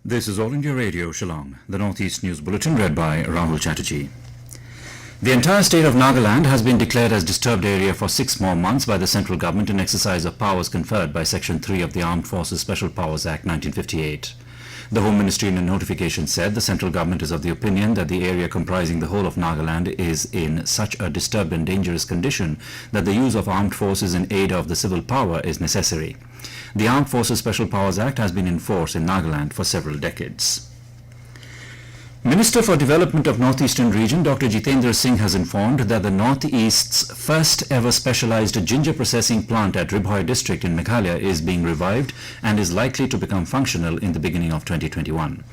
This is All India Radio, Shillong, the Northeast News Bulletin read by Rahul Chatterjee. The entire state of Nagaland has been declared as disturbed area for 6 more months by the central government in exercise of powers conferred by Section 3 of the Armed Forces Special Powers Act 1958. The Home Ministry in a notification said the central government is of the opinion that the area comprising the whole of Nagaland is in such a disturbed and dangerous condition that the use of armed forces in aid of the civil power is necessary. The Armed Forces Special Powers Act has been in force in Nagaland for several decades. Minister for Development of Northeastern Region Dr. Jitendra Singh has informed that the Northeast's first ever specialized ginger processing plant at Ri-Bhoi district in Meghalaya is being revived and is likely to become functional in the beginning of 2021.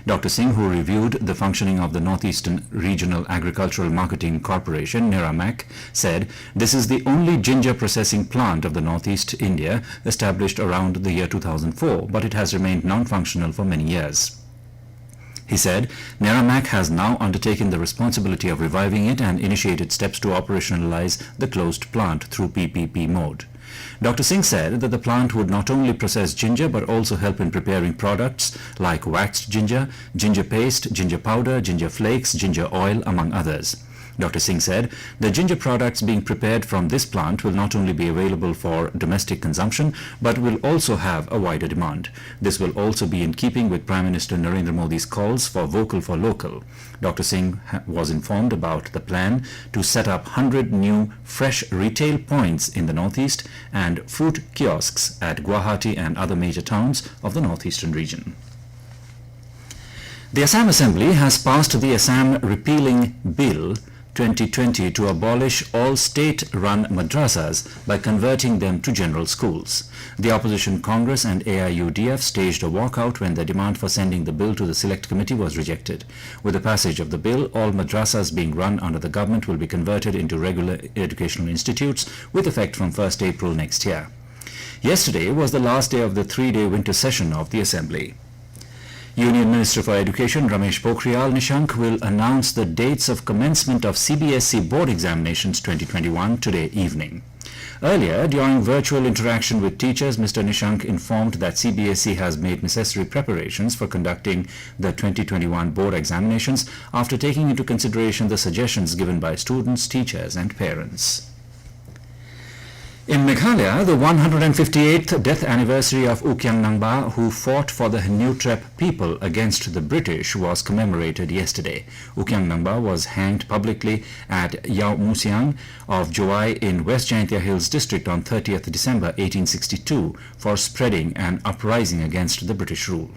Dr. Singh, who reviewed the functioning of the Northeastern Regional Agricultural Marketing Corporation, NERAMAC, said this is the only ginger processing plant of the Northeast India established around the year 2004, but it has remained non-functional for many years. He said NERAMAC has now undertaken the responsibility of reviving it and initiated steps to operationalize the closed plant through PPP mode. Dr. Singh said that the plant would not only process ginger but also help in preparing products like waxed ginger, ginger paste, ginger powder, ginger flakes, ginger oil, among others. Dr. Singh said the ginger products being prepared from this plant will not only be available for domestic consumption but will also have a wider demand. This will also be in keeping with Prime Minister Narendra Modi's calls for vocal for local. Dr. Singh was informed about the plan to set up 100 new fresh retail points in the Northeast and fruit kiosks at Guwahati and other major towns of the Northeastern region. The Assam Assembly has passed the Assam Repealing Bill 2020 to abolish all state-run madrasas by converting them to general schools. The opposition Congress and AIUDF staged a walkout when the demand for sending the bill to the Select Committee was rejected. With the passage of the bill, all madrasas being run under the government will be converted into regular educational institutes with effect from 1st April next year. Yesterday was the last day of the 3-day winter session of the Assembly. Union Minister for Education Ramesh Pokhriyal Nishank will announce the dates of commencement of CBSE Board examinations 2021 today evening. Earlier, during virtual interaction with teachers, Mr. Nishank informed that CBSE has made necessary preparations for conducting the 2021 board examinations after taking into consideration the suggestions given by students, teachers and parents. In Meghalaya, the 158th death anniversary of U Kiang Nangbah, who fought for the Hynñiewtrep people against the British, was commemorated yesterday. U Kiang Nangbah was hanged publicly at Yau Musiang of Jowai in West Jaintia Hills district on 30th December 1862 for spreading an uprising against the British rule.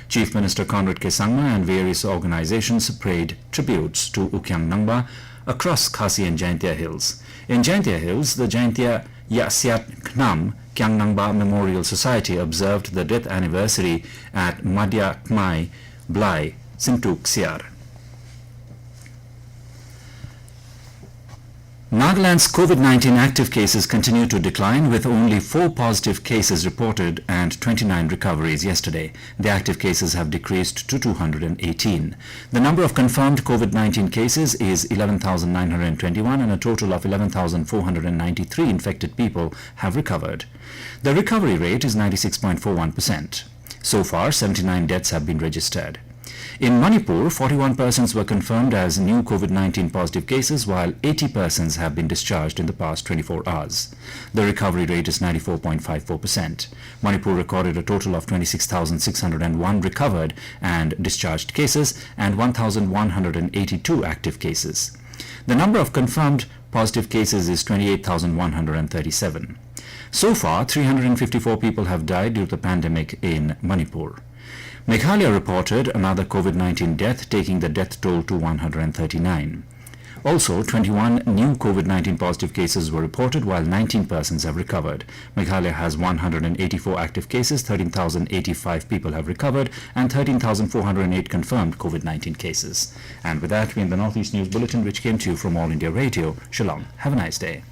Chief Minister Conrad K. Sangma and various organizations paid tributes to U Kiang Nangbah across Khasi and Jaintia Hills. In Jaintia Hills, the Jaintia Yasiat Knam Kiang Nangbah Memorial Society observed the death anniversary at Madhya Kmai Blai Sintuk Siar. Nagaland's COVID-19 active cases continue to decline, with only 4 positive cases reported and 29 recoveries yesterday. The active cases have decreased to 218. The number of confirmed COVID-19 cases is 11,921 and a total of 11,493 infected people have recovered. The recovery rate is 96.41%. So far, 79 deaths have been registered. In Manipur, 41 persons were confirmed as new COVID-19 positive cases, while 80 persons have been discharged in the past 24 hours. The recovery rate is 94.54%. Manipur recorded a total of 26,601 recovered and discharged cases and 1,182 active cases. The number of confirmed positive cases is 28,137. So far, 354 people have died due to the pandemic in Manipur. Meghalaya reported another COVID-19 death, taking the death toll to 139. Also, 21 new COVID-19 positive cases were reported, while 19 persons have recovered. Meghalaya has 184 active cases, 13,085 people have recovered, and 13,408 confirmed COVID-19 cases. And with that, we end the Northeast News Bulletin, which came to you from All India Radio. Shillong. Have a nice day.